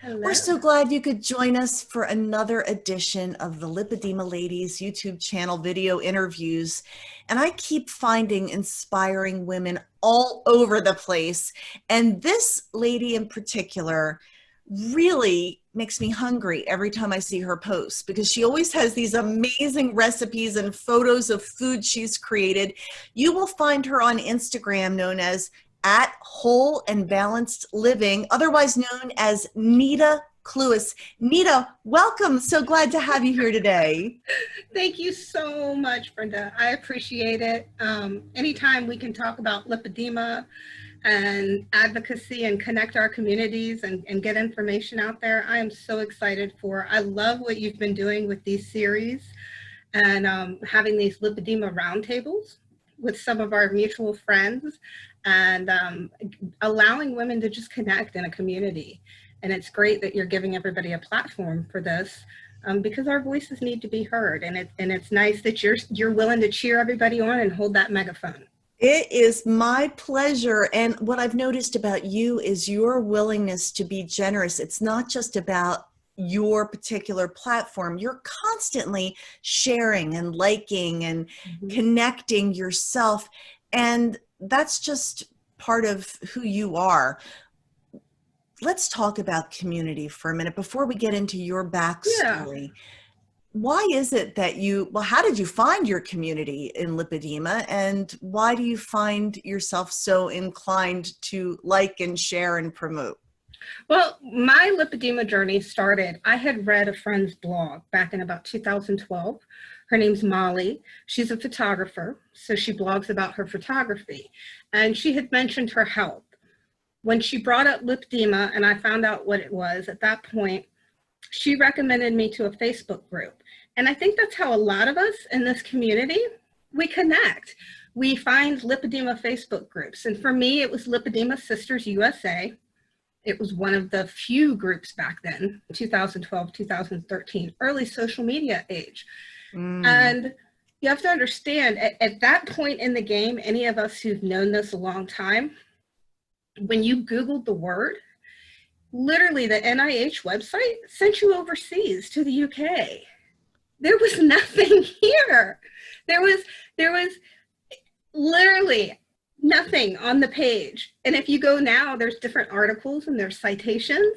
We're Hello. so glad you could join us for another edition of the Lipedema Ladies YouTube channel video interviews. And I keep finding inspiring women all over the place. And this lady in particular really makes me hungry every time I see her post because she always has these amazing recipes and photos of food she's created. You will find her on Instagram known as at Whole and Balanced Living, otherwise known as Nita Clewis. Nita, welcome. So glad to have you here today. Thank you so much, Brenda. I appreciate it. Anytime we can talk about lipedema and advocacy and connect our communities and get information out there, I am so excited for. I love what you've been doing with these series and having these lipedema roundtables with some of our mutual friends and allowing women to just connect in a community. And it's great that you're giving everybody a platform for this because our voices need to be heard. And it's nice that you're willing to cheer everybody on and hold that megaphone. It is my pleasure. And what I've noticed about you is your willingness to be generous. It's not just about your particular platform. You're constantly sharing and liking and connecting yourself. And that's just part of who you are. Let's talk about community for a minute before we get into your backstory. Yeah. Why is it that how did you find your community in lipedema, and why do you find yourself so inclined to like and share and promote? Well, my lipedema journey started, I had read a friend's blog back in about 2012. Her name's Molly. She's a photographer, so she blogs about her photography. And she had mentioned her health. When she brought up lipedema and I found out what it was, at that point, she recommended me to a Facebook group. And I think that's how a lot of us in this community, we connect. We find lipedema Facebook groups. And for me, it was Lipedema Sisters USA. It was one of the few groups back then, 2012, 2013, early social media age. And you have to understand, at that point in the game, any of us who've known this a long time, when you Googled the word, literally the NIH website sent you overseas to the UK. There was nothing here. There was literally nothing on the page. And if you go now, there's different articles and there's citations,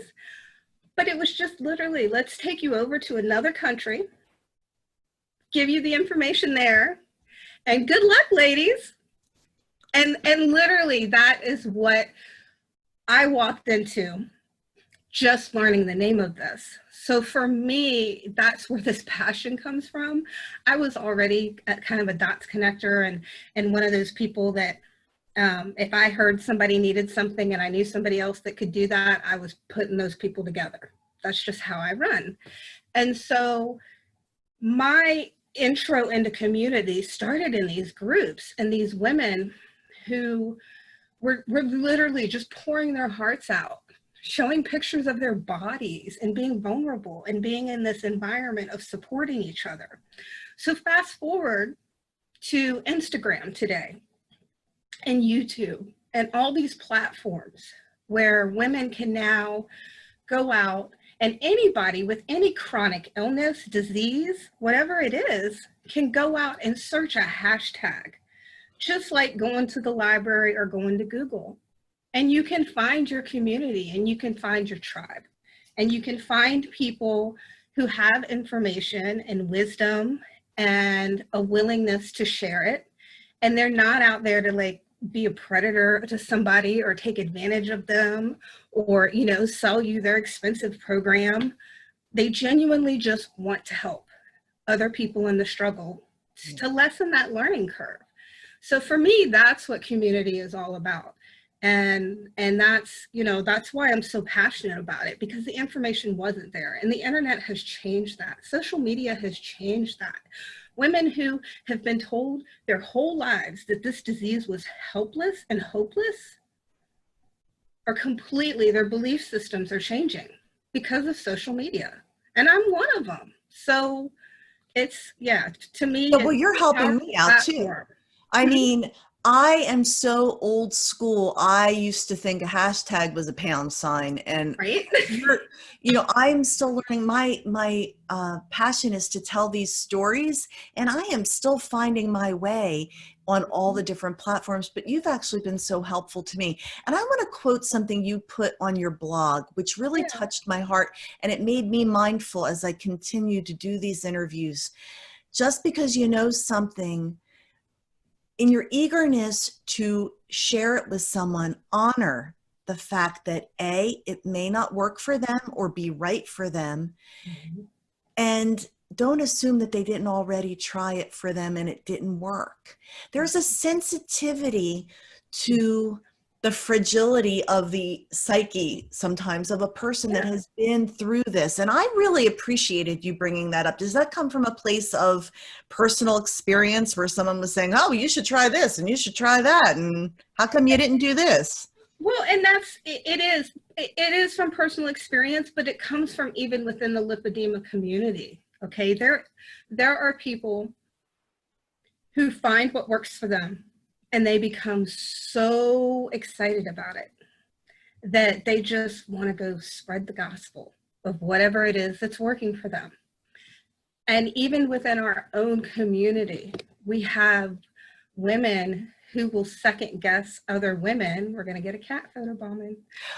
but it was just literally, let's take you over to another country, give you the information there, and good luck, ladies. And literally that is what I walked into, just learning the name of this. So for me, that's where this passion comes from. I was already kind of a dots connector and one of those people that if I heard somebody needed something and I knew somebody else that could do that, I was putting those people together. That's just how I run. And so my intro into community started in these groups and these women who were literally just pouring their hearts out, showing pictures of their bodies and being vulnerable and being in this environment of supporting each other. So fast forward to Instagram today and YouTube and all these platforms where women can now go out and anybody with any chronic illness, disease, whatever it is, can go out and search a hashtag, just like going to the library or going to Google. And you can find your community and you can find your tribe and you can find people who have information and wisdom and a willingness to share it. And they're not out there to like be a predator to somebody or take advantage of them or, you know, sell you their expensive program. They genuinely just want to help other people in the struggle to lessen that learning curve. So for me, that's what community is all about. And that's, you know, that's why I'm so passionate about it, because the information wasn't there and the internet has changed that. Social media has changed that. Women who have been told their whole lives that this disease was helpless and hopeless are completely, their belief systems are changing because of social media. And I'm one of them. So it's, yeah, to me, Well, you're helping me out too. I mean, I am so old school. I used to think a hashtag was a pound sign, and right? you're, you know, I'm still learning. My passion is to tell these stories, and I am still finding my way on all the different platforms. But you've actually been so helpful to me. And I want to quote something you put on your blog, which really Yeah. touched my heart, and it made me mindful as I continue to do these interviews. Just because you know something, in your eagerness to share it with someone, honor the fact that A, it may not work for them or be right for them. Mhm. And don't assume that they didn't already try it for them and it didn't work. There's a sensitivity to the fragility of the psyche sometimes of a person that Yeah. has been through this. And I really appreciated you bringing that up. Does that come from a place of personal experience where someone was saying, oh, you should try this and you should try that, and how come you didn't do this? Well, and it is from personal experience, but it comes from even within the lipedema community. Okay, there are people who find what works for them, and they become so excited about it that they just want to go spread the gospel of whatever it is that's working for them. And even within our own community, we have women who will second guess other women. We're going to get a cat photo bombing.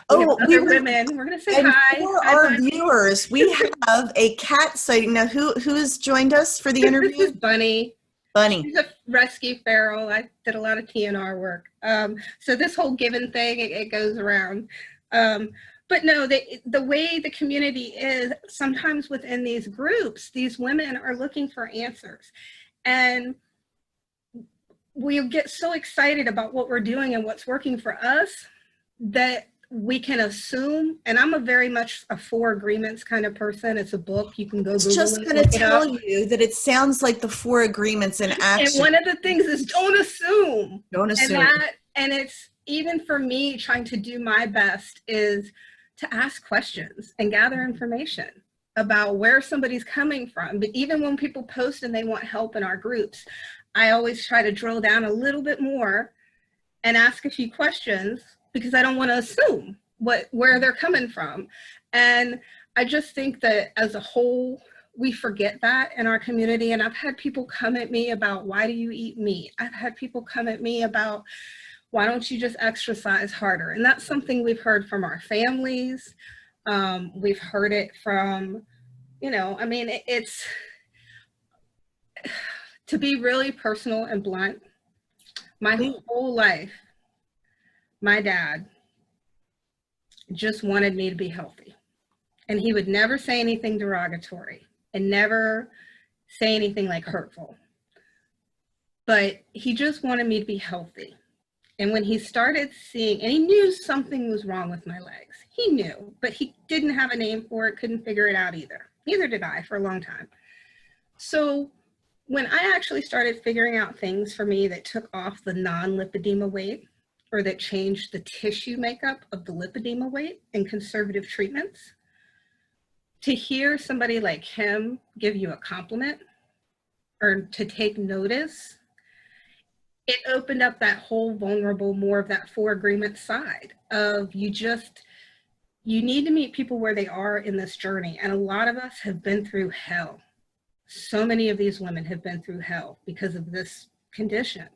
We have Oh, we other were, women. We're going to say and hi. for Hi, our Bunny. viewers, we have a cat sighting. Now, who has joined us for the This interview? is Bunny. Bunny. She's a rescue feral. I did a lot of TNR work. So this whole given thing, it goes around. But no, the way the community is, sometimes within these groups, these women are looking for answers. And we get so excited about what we're doing and what's working for us that we can assume, and I'm a very much a four agreements kind of person. It's a book. You can go It's Google just it, going to look it tell up. you that it sounds like the four agreements in And action. one of the things is don't assume. Don't And assume. it's even for me trying to do my best is to ask questions and gather information about where somebody's coming from. But even when people post and they want help in our groups, I always try to drill down a little bit more and ask a few questions because I don't want to assume where they're coming from. And I just think that as a whole, we forget that in our community. And I've had people come at me about, why do you eat meat? I've had people come at me about, why don't you just exercise harder? And that's something we've heard from our families. We've heard it from, I mean, it's to be really personal and blunt. My whole life, my dad just wanted me to be healthy. And he would never say anything derogatory and never say anything like hurtful. But he just wanted me to be healthy. And when he started seeing, and he knew something was wrong with my legs. He knew, but he didn't have a name for it, couldn't figure it out either. Neither did I for a long time. So when I actually started figuring out things for me that took off the non-lipedema weight, or that changed the tissue makeup of the lipedema weight and conservative treatments, to hear somebody like him give you a compliment or to take notice, it opened up that whole vulnerable, more of that four agreement side of you need to meet people where they are in this journey. And a lot of us have been through hell. So many of these women have been through hell because of this condition.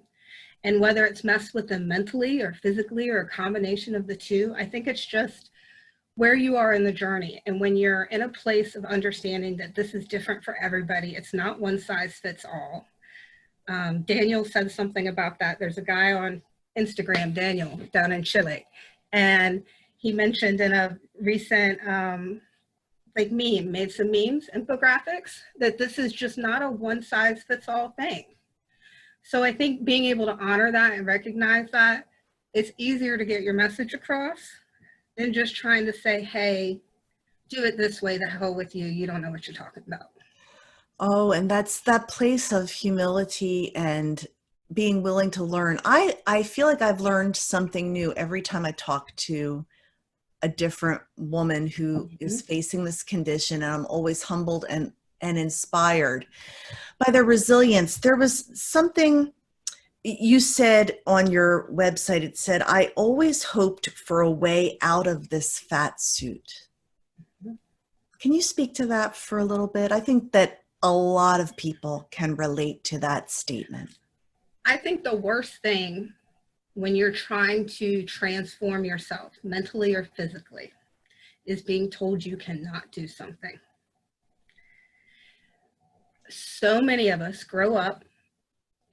And whether it's messed with them mentally or physically or a combination of the two, I think it's just where you are in the journey. And when you're in a place of understanding that this is different for everybody, it's not one size fits all. Daniel said something about that. There's a guy on Instagram, Daniel, down in Chile, and he mentioned in a recent made some memes, infographics, that this is just not a one size fits all thing. So I think being able to honor that and recognize that, it's easier to get your message across than just trying to say, hey, do it this way, the hell with you, you don't know what you're talking about. Oh, and that's that place of humility and being willing to learn. I feel like I've learned something new every time I talk to a different woman who is facing this condition, and I'm always humbled and inspired by their resilience. There was something You said on your website, it said, I always hoped for a way out of this fat suit. Can you speak to that for a little bit? I think that a lot of people can relate to that statement. I think the worst thing when you're trying to transform yourself mentally or physically is being told you cannot do something. So many of us grow up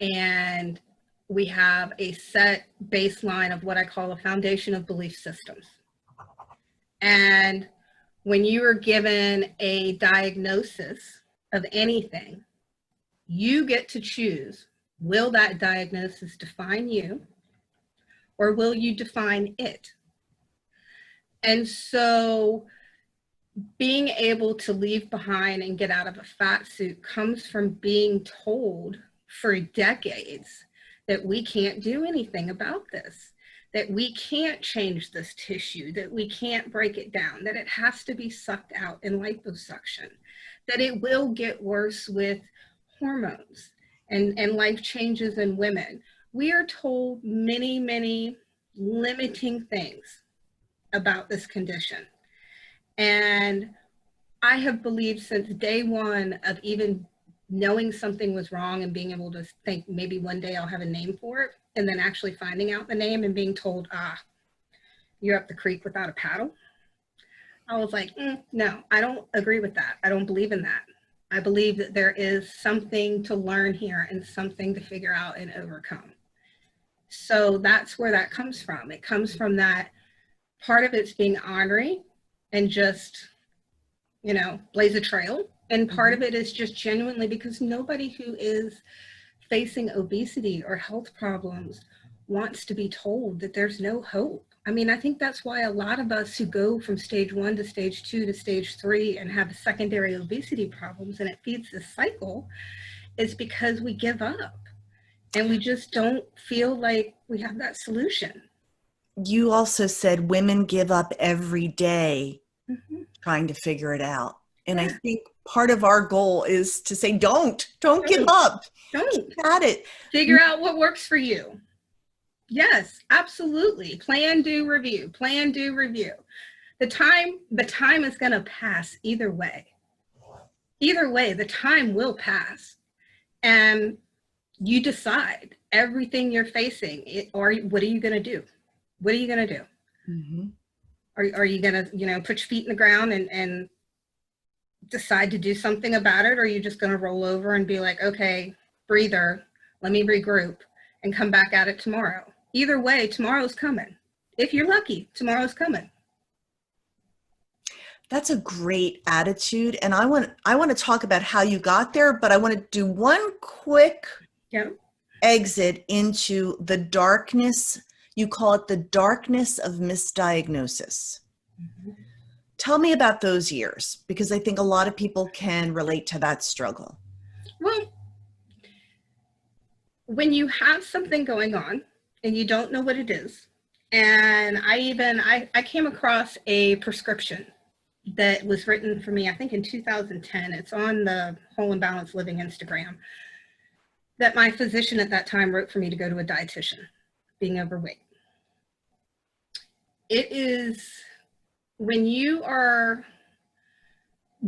and we have a set baseline of what I call a foundation of belief systems. And when you are given a diagnosis of anything, you get to choose, will that diagnosis define you or will you define it? And so being able to leave behind and get out of a fat suit comes from being told for decades that we can't do anything about this, that we can't change this tissue, that we can't break it down, that it has to be sucked out in liposuction, that it will get worse with hormones and life changes in women. We are told many, many limiting things about this condition. And I have believed since day one of even knowing something was wrong and being able to think maybe one day I'll have a name for it, and then actually finding out the name and being told, you're up the creek without a paddle. I was like, no, I don't agree with that. I don't believe in that. I believe that there is something to learn here and something to figure out and overcome. So that's where that comes from. It comes from that part of it's being honorary and just, blaze a trail. And part of it is just genuinely because nobody who is facing obesity or health problems wants to be told that there's no hope. I mean, I think that's why a lot of us who go from stage 1 to stage 2 to stage 3 and have secondary obesity problems, and it feeds this cycle, is because we give up and we just don't feel like we have that solution. You also said women give up every day trying to figure it out. And I think part of our goal is to say, don't give up. Don't. Keep at it. Figure out what works for you. Yes, absolutely. Plan, do, review. Plan, do, review. The time is going to pass either way. Either way, the time will pass. And you decide everything you're facing, or what are you going to do? What are you going to do? Mm-hmm. Are you going to, put your feet in the ground and decide to do something about it? Or are you just going to roll over and be like, okay, breather, let me regroup and come back at it tomorrow? Either way, tomorrow's coming. If you're lucky, tomorrow's coming. That's a great attitude. And I want to talk about how you got there, but I want to do one quick exit into the darkness. You call it the darkness of misdiagnosis. Mm-hmm. Tell me about those years, because I think a lot of people can relate to that struggle. Well, when you have something going on and you don't know what it is, and I came across a prescription that was written for me, I think in 2010. It's on the Whole and Balanced Living Instagram, that my physician at that time wrote for me to go to a dietitian, being overweight. It is when you are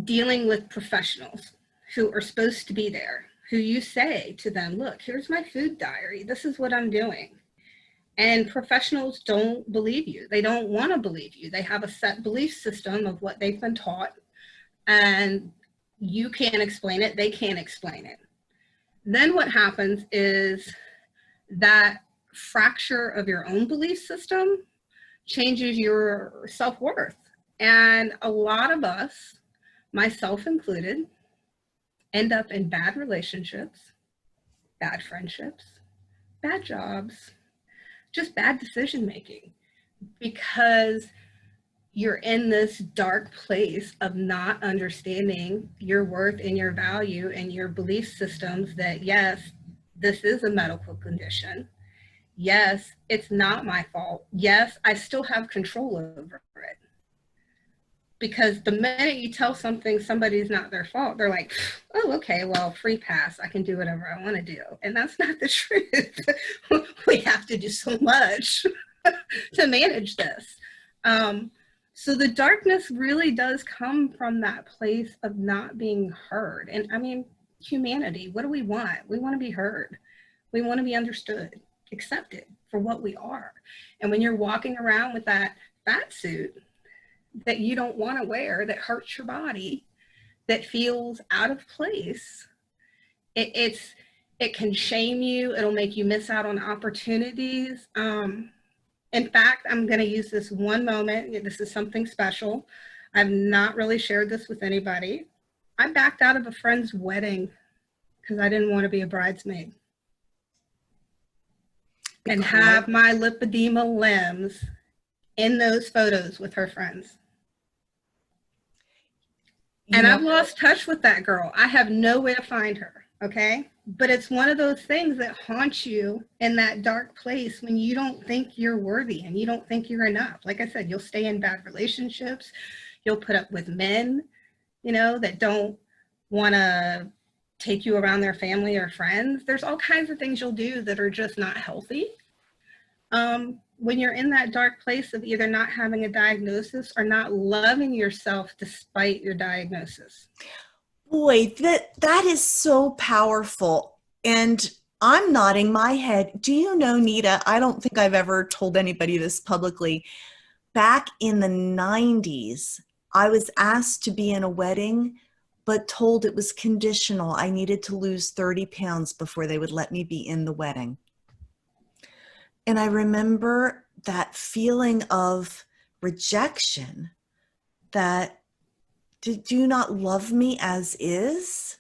dealing with professionals who are supposed to be there, who you say to them, look, here's my food diary. This is what I'm doing. And professionals don't believe you. They don't want to believe you. They have a set belief system of what they've been taught, and you can't explain it. They can't explain it. Then what happens is that fracture of your own belief system changes your self-worth. And a lot of us, myself included, end up in bad relationships, bad friendships, bad jobs, just bad decision making, because you're in this dark place of not understanding your worth and your value and your belief systems that, yes, this is a medical condition. Yes, it's not my fault. Yes, I still have control over it. Because the minute you tell somebody's not their fault, they're like, oh, okay, well, free pass. I can do whatever I want to do. And that's not the truth. We have to do so much to manage this. So the darkness really does come from that place of not being heard. And I mean, humanity, what do we want? We want to be heard. We want to be understood, accepted for what we are. And when you're walking around with that fat suit that you don't want to wear, that hurts your body, that feels out of place, it can shame you. It'll make you miss out on opportunities. In fact, I'm going to use this one moment. This is something special. I've not really shared this with anybody. I backed out of a friend's wedding because I didn't want to be a bridesmaid and have my lipedema limbs in those photos with her friends. And I've lost touch with that girl. I have no way to find her, okay? But it's one of those things that haunts you in that dark place when you don't think you're worthy and you don't think you're enough. Like I said, you'll stay in bad relationships. You'll put up with men, you know, that don't want to take you around their family or friends. There's all kinds of things you'll do that are just not healthy. When you're in that dark place of either not having a diagnosis or not loving yourself despite your diagnosis. Boy, that is so powerful. And I'm nodding my head. Do you know, Nita, I don't think I've ever told anybody this publicly. Back in the 90s, I was asked to be in a wedding, but told it was conditional. I needed to lose 30 pounds before they would let me be in the wedding. And I remember that feeling of rejection, that do you not love me as is?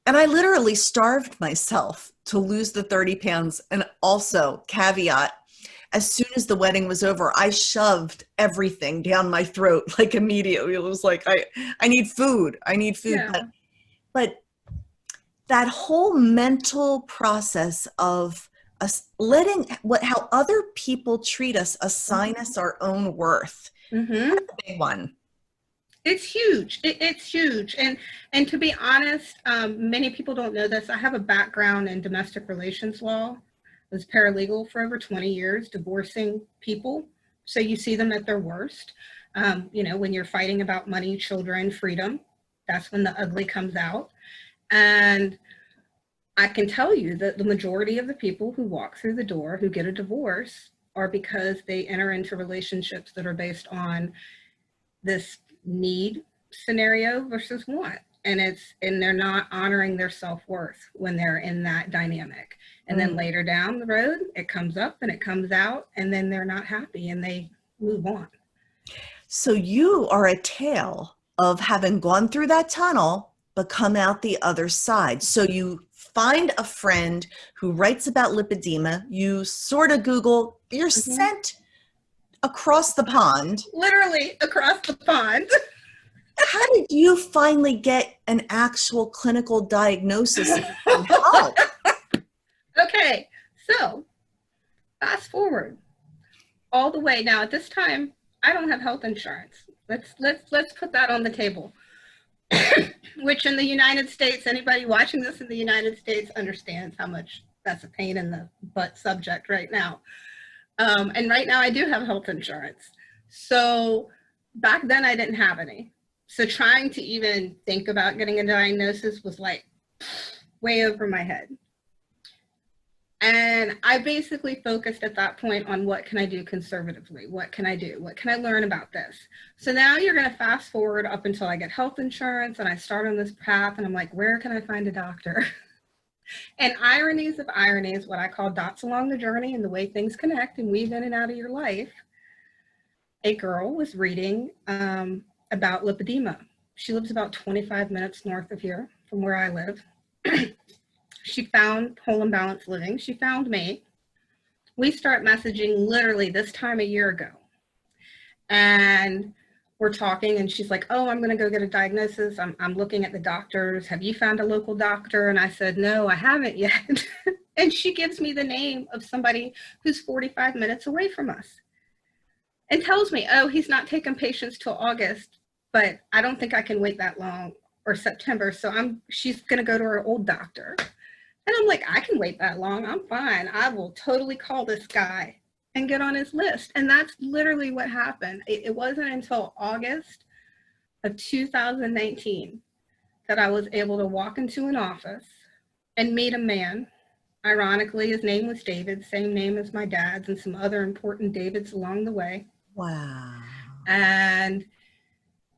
And I literally starved myself to lose the 30 pounds. And also, caveat, as soon as the wedding was over, I shoved everything down my throat, like immediately. It was like, I need food. I need food. Yeah. But that whole mental process of us letting how other people treat us assign us our own worth. Mm-hmm. That's a big one. It's huge. It's huge. And to be honest, many people don't know this. I have a background in domestic relations law. I was paralegal for over 20 years, divorcing people. So you see them at their worst. You know, when you're fighting about money, children, freedom, that's when the ugly comes out. And I can tell you that the majority of the people who walk through the door who get a divorce are because they enter into relationships that are based on this need scenario versus want. And they're not honoring their self-worth when they're in that dynamic. And then later down the road, it comes up and it comes out, and then they're not happy and they move on. So you are a tale of having gone through that tunnel, but come out the other side. So you find a friend who writes about lipedema, you sort of Google, you're sent across the pond. Literally across the pond. How did you finally get an actual clinical diagnosis and help? Okay, so fast forward all the way. Now at this time, I don't have health insurance. Let's put that on the table. Which in the United States, anybody watching this in the United States understands how much that's a pain in the butt subject right now. And right now I do have health insurance. So back then I didn't have any. So trying to even think about getting a diagnosis was like way over my head. And I basically focused at that point on what can I do conservatively? What can I do? What can I learn about this? So now you're going to fast forward up until I get health insurance and I start on this path and I'm like, where can I find a doctor? And ironies of ironies, what I call dots along the journey and the way things connect and weave in and out of your life. A girl was reading about lipedema. She lives about 25 minutes north of here from where I live. She found Whole and Balanced Living. She found me. We start messaging literally this time a year ago. And we're talking and she's like, oh, I'm going to go get a diagnosis. I'm looking at the doctors. Have you found a local doctor? And I said, no, I haven't yet. And she gives me the name of somebody who's 45 minutes away from us. and tells me, oh, he's not taking patients till August, but I don't think I can wait that long, or September. So she's going to go to her old doctor. And I'm like, I can wait that long. I'm fine. I will totally call this guy and get on his list. And that's literally what happened. It wasn't until August of 2019 that I was able to walk into an office and meet a man. Ironically, his name was David, same name as my dad's, and some other important Davids along the way. Wow. And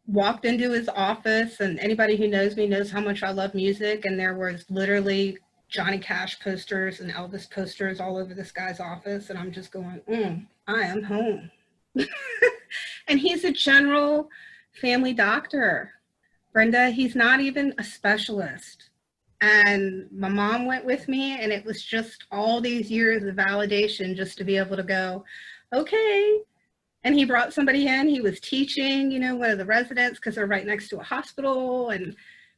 walked into his office, and anybody who knows me knows how much I love music, and there was literally Johnny Cash posters and Elvis posters all over this guy's office, and I'm just going, I am home. And he's a general family doctor. Brenda, he's not even a specialist. And my mom went with me, and it was just all these years of validation just to be able to go, okay. And he brought somebody in, he was teaching, one of the residents, because they're right next to a hospital. And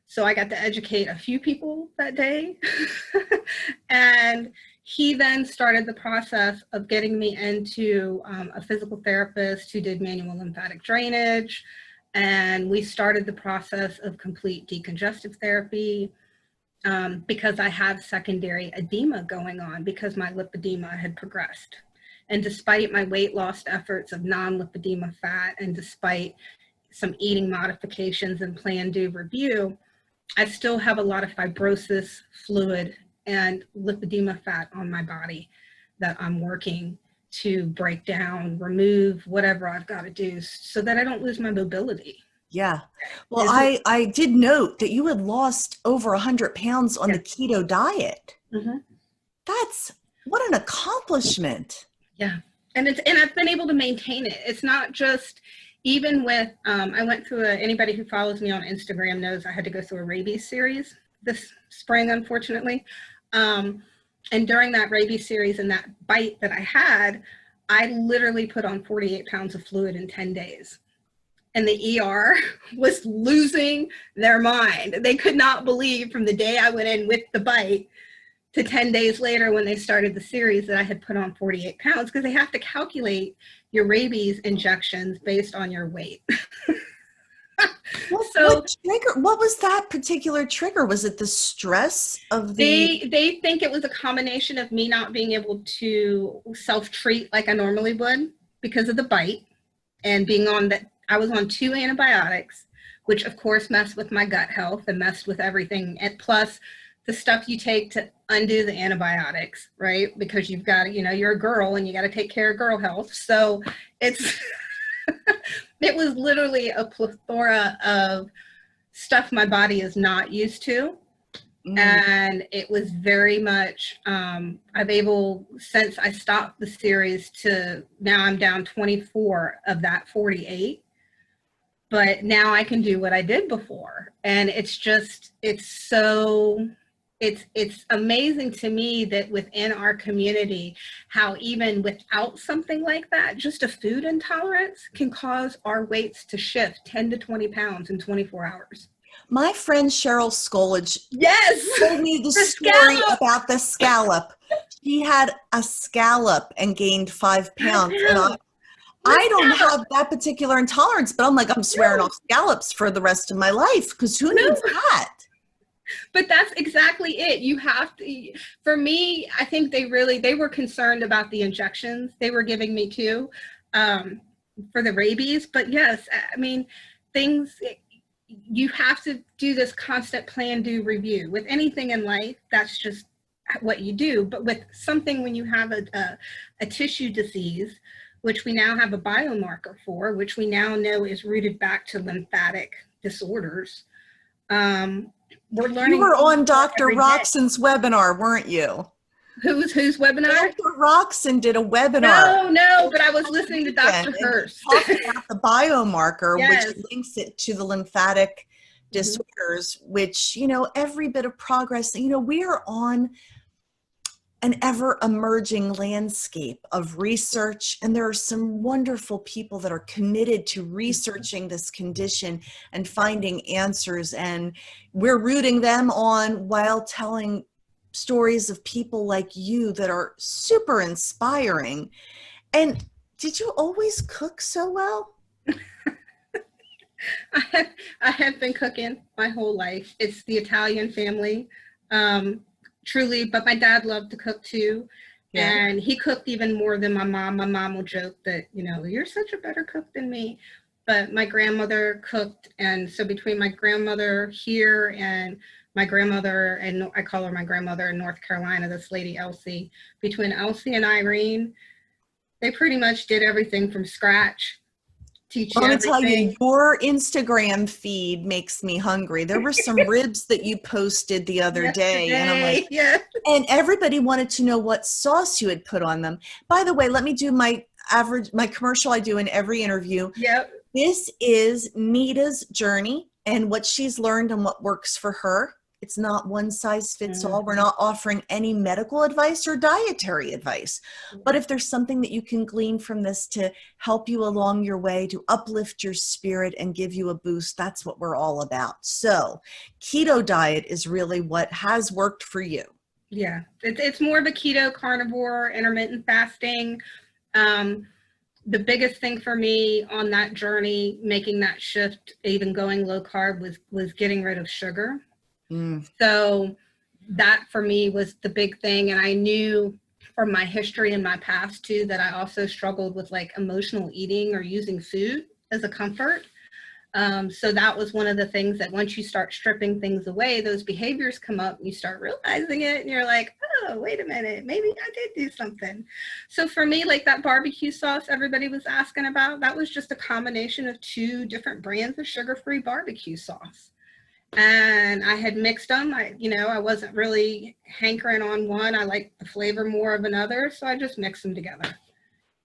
so I got to educate a few people that day. And he then started the process of getting me into a physical therapist who did manual lymphatic drainage. And we started the process of complete decongestive therapy because I have secondary edema going on because my lipedema had progressed. And despite my weight loss efforts of non-lipedema fat, and despite some eating modifications and plan, do, review, I still have a lot of fibrosis, fluid, and lipedema fat on my body that I'm working to break down, remove, whatever I've got to do so that I don't lose my mobility. Yeah. Well, I did note that you had lost over 100 pounds on the keto diet. Mm-hmm. That's what an accomplishment. Yeah. And I've been able to maintain it. It's not just, even with, I went through anybody who follows me on Instagram knows I had to go through a rabies series this spring, unfortunately. And during that rabies series and that bite that I had, I literally put on 48 pounds of fluid in 10 days. And the ER was losing their mind. They could not believe from the day I went in with the bite to 10 days later when they started the series that I had put on 48 pounds, because they have to calculate your rabies injections based on your weight. What was that particular trigger? Was it the stress of They think it was a combination of me not being able to self-treat like I normally would because of the bite, and being on that. I was on 2 antibiotics, which of course messed with my gut health and messed with everything. And plus the stuff you take to undo the antibiotics, right? Because you've got, you're a girl and you got to take care of girl health. So it's, it was literally a plethora of stuff my body is not used to. And it was very much, since I stopped the series, to now I'm down 24 of that 48. But now I can do what I did before. And it's amazing to me that within our community, how even without something like that, just a food intolerance can cause our weights to shift 10 to 20 pounds in 24 hours. My friend Cheryl Skolage told me the story about the scallop. She had a scallop and gained 5 pounds. And I don't have that particular intolerance, but I'm like, I'm swearing off scallops for the rest of my life, because who needs that? But that's exactly it. You have to, for me, I think they were concerned about the injections they were giving me too, for the rabies. But yes, I mean, you have to do this constant plan, do, review. With anything in life, that's just what you do. But with something, when you have a tissue disease, which we now have a biomarker for, which we now know is rooted back to lymphatic disorders. We're learning. You were on Dr. Roxon's webinar, weren't you? Whose webinar? Dr. Roxon did a webinar. No, but I was listening to Dr. Hurst. Talking about the biomarker, which links it to the lymphatic disorders, which, every bit of progress, we are on an ever emerging landscape of research. And there are some wonderful people that are committed to researching this condition and finding answers. And we're rooting them on while telling stories of people like you that are super inspiring. And Did you always cook so well? I have been cooking my whole life. It's the Italian family, um, truly. But my dad loved to cook too, Yeah. and he cooked even more than my mom. My mom will joke that, you know, you're such a better cook than me. But my grandmother cooked, and so between my grandmother here and my grandmother, and I call her my grandmother in North Carolina, this lady Elsie, between Elsie and Irene, they pretty much did everything from scratch, teach Well, you let me tell you, everything. your Instagram feed makes me hungry. There were some ribs that you posted the other day, and I'm like, Yesterday, yeah. and everybody wanted to know what sauce you had put on them. By the way, let me do my commercial I do in every interview. Yep. This is Nita's journey and what she's learned and what works for her. It's not one size fits all. We're not offering any medical advice or dietary advice. But if there's something that you can glean from this to help you along your way, to uplift your spirit and give you a boost, that's what we're all about. So, keto diet is really what has worked for you. Yeah, it's more of a keto, carnivore, intermittent fasting. The biggest thing for me on that journey, making that shift, even going low carb, was getting rid of sugar. So that for me was the big thing. And I knew from my history and my past too, that I also struggled with like emotional eating or using food as a comfort. So that was one of the things that once you start stripping things away, those behaviors come up and you start realizing it and you're like, oh, wait a minute, maybe I did do something. So for me, like that barbecue sauce everybody was asking about, that was just a combination of 2 different brands of sugar-free barbecue sauce. And I had mixed them. I wasn't really hankering on one. I liked the flavor more of another. So I just mixed them together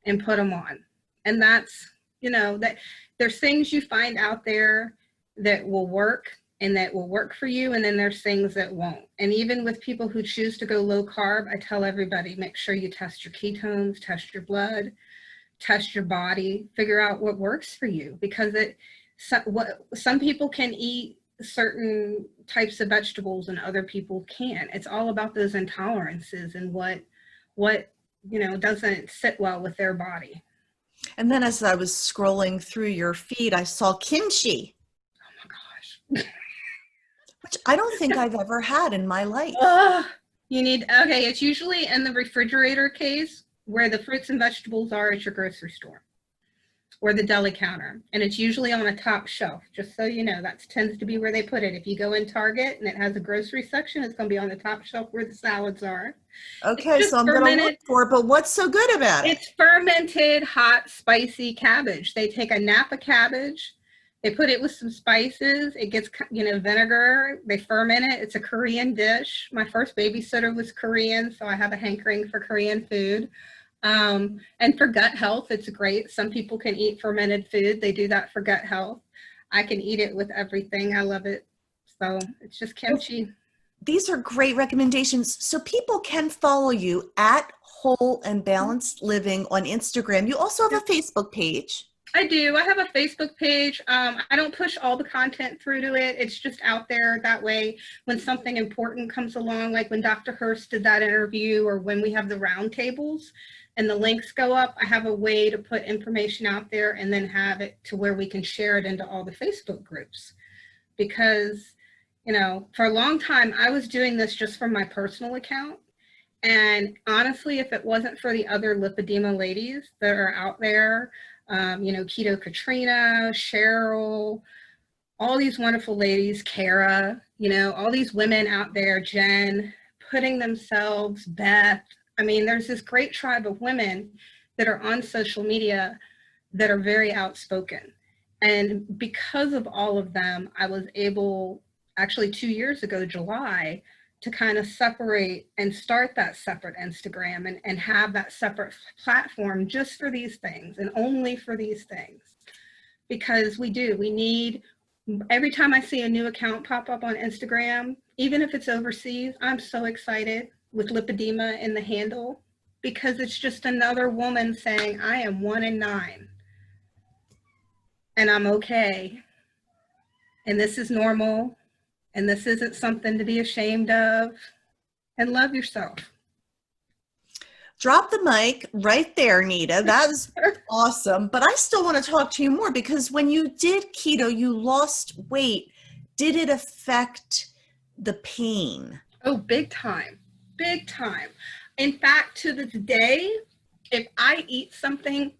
and put them on. And that's, that there's things you find out there that will work and that will work for you. And then there's things that won't. And even with people who choose to go low carb, I tell everybody, make sure you test your ketones, test your blood, test your body, figure out what works for you, because some people can eat certain types of vegetables and other people can't. It's all about those intolerances and what doesn't sit well with their body. And then as I was scrolling through your feed, I saw kimchi, Oh my gosh. which I don't think I've ever had in my life. It's usually in the refrigerator case where the fruits and vegetables are at your grocery store or the deli counter. And it's usually on a top shelf, just so you know. That tends to be where they put it. If you go in Target and it has a grocery section, it's going to be on the top shelf where the salads are. Okay, so I'm going to look for it, but what's so good about it? It's fermented, hot, spicy cabbage. They take a Napa cabbage, they put it with some spices, it gets, vinegar, they ferment it. It's a Korean dish. My first babysitter was Korean, so I have a hankering for Korean food. And for gut health, it's great. Some people can eat fermented food. They do that for gut health. I can eat it with everything. I love it. So it's just kimchi. These are great recommendations. So people can follow you at Whole and Balanced Living on Instagram. You also have a Facebook page. I do. I have a Facebook page. I don't push all the content through to it. It's just out there. That way, when something important comes along, like when Dr. Hurst did that interview or when we have the roundtables and the links go up, I have a way to put information out there and then have it to where we can share it into all the Facebook groups. Because, for a long time, I was doing this just from my personal account. And honestly, if it wasn't for the other lipedema ladies that are out there, Keto Katrina, Cheryl, all these wonderful ladies, Kara, all these women out there, Jen, putting themselves, Beth. I mean, there's this great tribe of women that are on social media that are very outspoken. And because of all of them, I was able, actually 2 years ago, July, to kind of separate and start that separate Instagram and have that separate platform just for these things and only for these things. Because we need, every time I see a new account pop up on Instagram, even if it's overseas, I'm so excited with lipedema in the handle, because it's just another woman saying, I am 1 in 9 and I'm okay. And this is normal. And this isn't something to be ashamed of. And love yourself. Drop the mic right there, Nita. That was awesome. But I still want to talk to you more, because when you did keto, you lost weight. Did it affect the pain? Oh, big time. Big time. In fact, to this day, if I eat something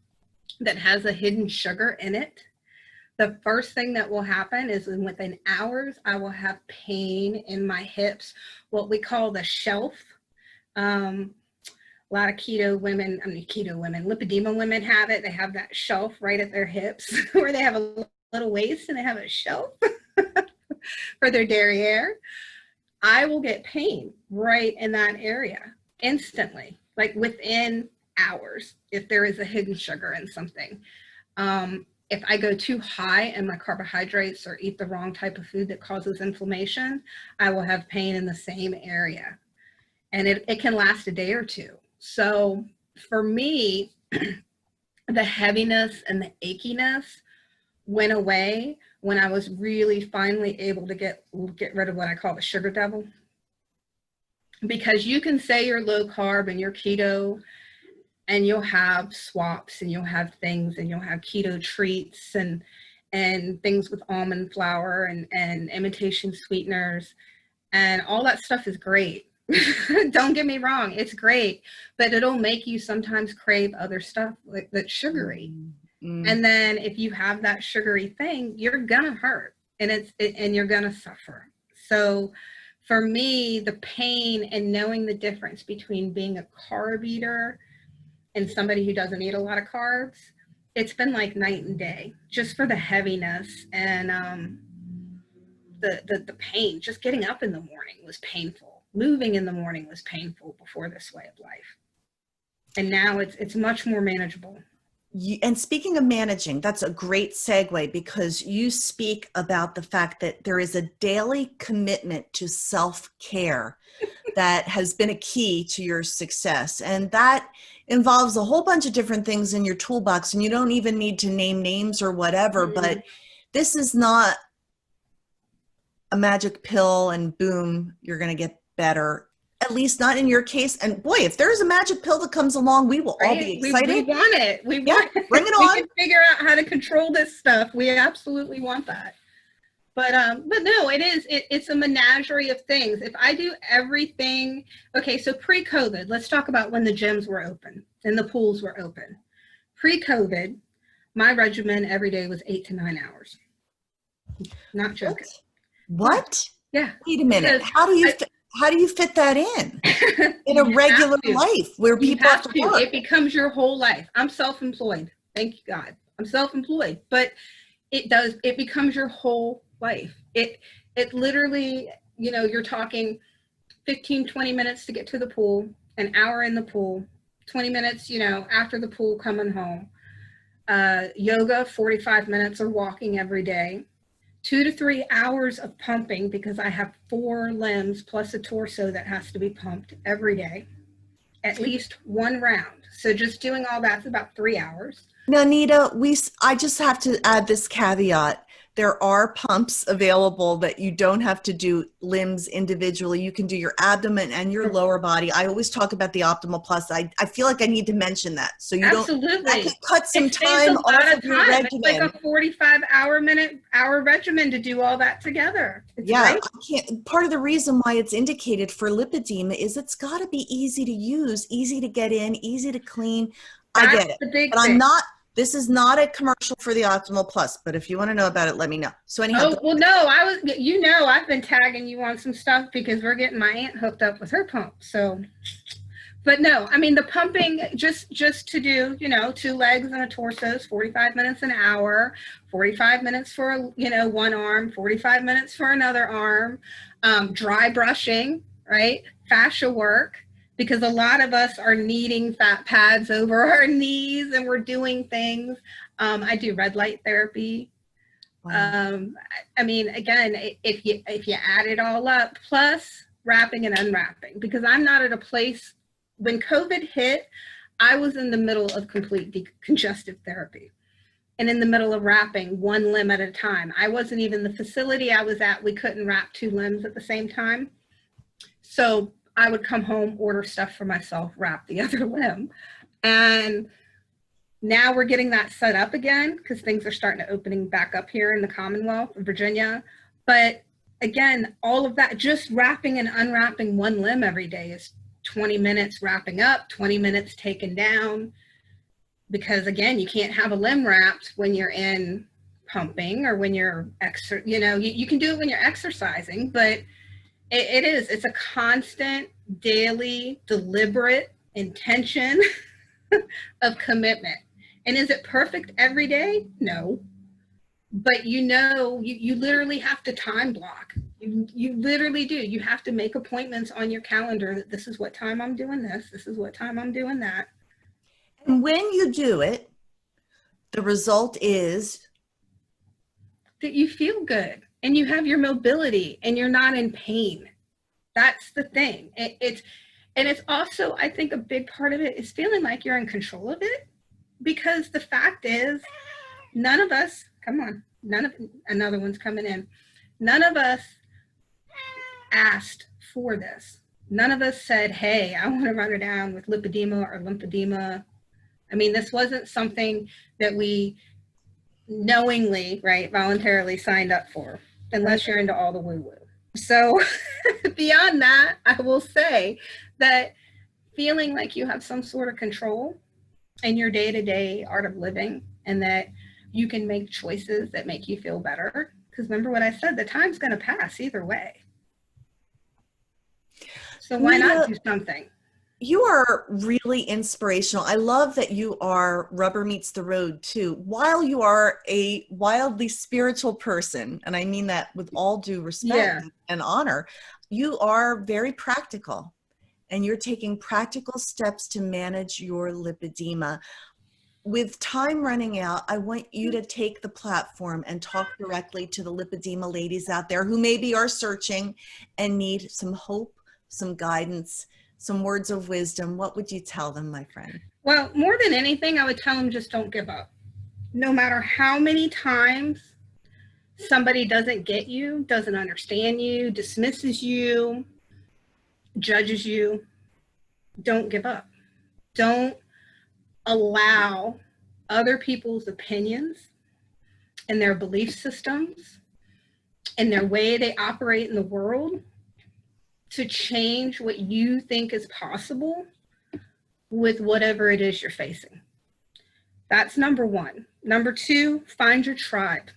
that has a hidden sugar in it, the first thing that will happen is within hours, I will have pain in my hips, what we call the shelf. A lot of lipedema women have it. They have that shelf right at their hips where they have a little waist and they have a shelf for their derriere. I will get pain right in that area instantly, like within hours, if there is a hidden sugar in something. If I go too high in my carbohydrates or eat the wrong type of food that causes inflammation, I will have pain in the same area. And it can last a day or two. So for me, the heaviness and the achiness went away when I was really finally able to get rid of what I call the sugar devil. Because you can say you're low carb and you're keto, and you'll have swaps and you'll have things and you'll have keto treats and things with almond flour and imitation sweeteners, and all that stuff is great. Don't get me wrong, it's great, but it'll make you sometimes crave other stuff that's sugary. And then if you have that sugary thing, you're gonna hurt and you're gonna suffer. So for me, the pain and knowing the difference between being a carb eater and somebody who doesn't eat a lot of carbs, it's been like night and day, just for the heaviness and the pain. Just getting up in the morning was painful. Moving in the morning was painful before this way of life. And now it's much more manageable. And speaking of managing, that's a great segue, because you speak about the fact that there is a daily commitment to self-care that has been a key to your success. And that involves a whole bunch of different things in your toolbox, and you don't even need to name names or whatever, but this is not a magic pill and boom, you're going to get better. At least not in your case. And boy, if there's a magic pill that comes along, we will all be excited. We want it. We want it. Bring it on. We can figure out how to control this stuff. We absolutely want that. But no, it's a menagerie of things. If I do everything, okay, so pre-COVID, let's talk about when the gyms were open and the pools were open. Pre-COVID, my regimen every day was 8 to 9 hours. Not joking. What? Yeah. Wait a minute. How do you fit that in a regular life where people have to work? It becomes your whole life. I'm self-employed. Thank you, God. I'm self-employed, but it becomes your whole life. It literally, you're talking 15, 20 minutes to get to the pool, an hour in the pool, 20 minutes, after the pool coming home, yoga, 45 minutes or walking every day, 2 to 3 hours of pumping, because I have 4 limbs plus a torso that has to be pumped every day, at least 1 round. So just doing all that's about 3 hours. Now, Nita, I just have to add this caveat. There are pumps available that you don't have to do limbs individually. You can do your abdomen and your lower body. I always talk about the Optimal Plus. I feel like I need to mention that. So you Absolutely. That could cut some time off of your regimen. It's like a 45-hour regimen to do all that together. It's great. Part of the reason why it's indicated for lipedema is it's got to be easy to use, easy to get in, easy to clean. I get it. But this is not a commercial for the Optimal Plus, but if you want to know about it, let me know. So anyhow. Oh, well, no, I've been tagging you on some stuff because we're getting my aunt hooked up with her pump. So, but no, I mean, the pumping just to do, 2 legs and a torso is 45 minutes an hour, 45 minutes for, 1 arm, 45 minutes for another arm, dry brushing, right? Fascia work. Because a lot of us are needing fat pads over our knees and we're doing things. I do red light therapy. Wow. I mean, again, if you add it all up, plus wrapping and unwrapping, because I'm not at a place, when COVID hit, I was in the middle of complete decongestive therapy and in the middle of wrapping 1 limb at a time. I wasn't even the facility I was at. We couldn't wrap 2 limbs at the same time. So I would come home, order stuff for myself, wrap the other limb. And now we're getting that set up again because things are starting to opening back up here in the Commonwealth of Virginia. But again, all of that, just wrapping and unwrapping one limb every day is 20 minutes wrapping up, 20 minutes taken down. Because again, you can't have a limb wrapped when you're in pumping or when you're you can do it when you're exercising, but it's a constant, daily, deliberate intention of commitment. And is it perfect every day? No. But you literally have to time block. You literally do. You have to make appointments on your calendar that this is what time I'm doing this. This is what time I'm doing that. And when you do it, the result is that you feel good and you have your mobility and you're not in pain. That's the thing. It's also, I think a big part of it is feeling like you're in control of it, because the fact is none of us, another one's coming in. None of us asked for this. None of us said, hey, I want to run her down with lipedema or lymphedema. I mean, this wasn't something that we knowingly, right, voluntarily signed up for, unless you're into all the woo-woo. So beyond that, I will say that feeling like you have some sort of control in your day-to-day art of living, and that you can make choices that make you feel better. Because remember what I said, the time's going to pass either way. So why not do something? You are really inspirational. I love that you are rubber meets the road too. While you are a wildly spiritual person, and I mean that with all due respect and honor, you are very practical, and you're taking practical steps to manage your lipedema. With time running out, I want you to take the platform and talk directly to the lipedema ladies out there who maybe are searching and need some hope, some guidance, some words of wisdom. What would you tell them, my friend? Well, more than anything, I would tell them just don't give up. No matter how many times somebody doesn't get you, doesn't understand you, dismisses you, judges you, don't give up. Don't allow other people's opinions and their belief systems and their way they operate in the world to change what you think is possible with whatever it is you're facing. That's number one. Number two, find your tribe.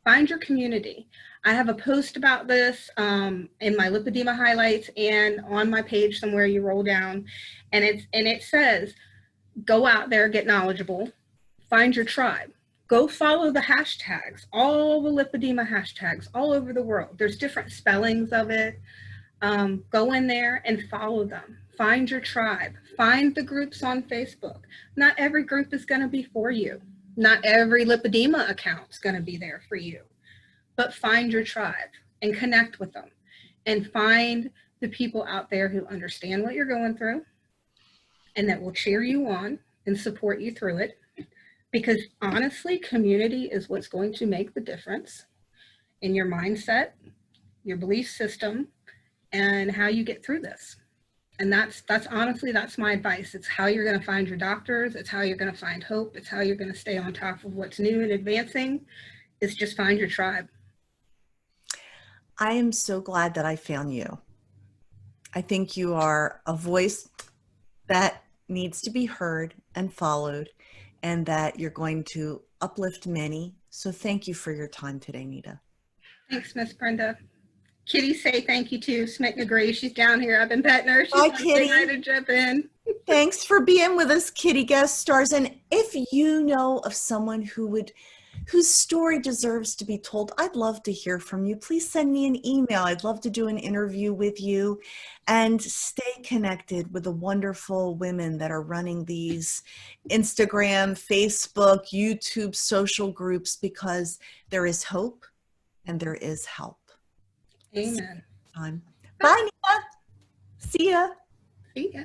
Find your community. I have a post about this in my lipedema highlights and on my page somewhere you roll down, and it says, go out there, get knowledgeable, find your tribe. Go follow the hashtags, all the lipedema hashtags all over the world. There's different spellings of it. Go in there and follow them. Find your tribe. Find the groups on Facebook. Not every group is going to be for you. Not every lipedema account is going to be there for you. But find your tribe and connect with them. And find the people out there who understand what you're going through and that will cheer you on and support you through it. Because honestly, community is what's going to make the difference in your mindset, your belief system, and how you get through this. And that's honestly, that's my advice. It's how you're going to find your doctors. It's how you're going to find hope. It's how you're going to stay on top of what's new and advancing. It's just find your tribe. I am so glad that I found you. I think you are a voice that needs to be heard and followed, and that you're going to uplift many. So thank you for your time today, Nita. Thanks, Miss Brenda. Kitty, say thank you to Smith agree. She's down here. I've been petting her. She's Bye, Kitty. ready to jump in. Thanks for being with us, Kitty guest stars. And if you know of someone whose story deserves to be told, I'd love to hear from you. Please send me an email. I'd love to do an interview with you, and stay connected with the wonderful women that are running these Instagram, Facebook, YouTube social groups, because there is hope and there is help. Amen. Bye, Nita. See ya. See ya.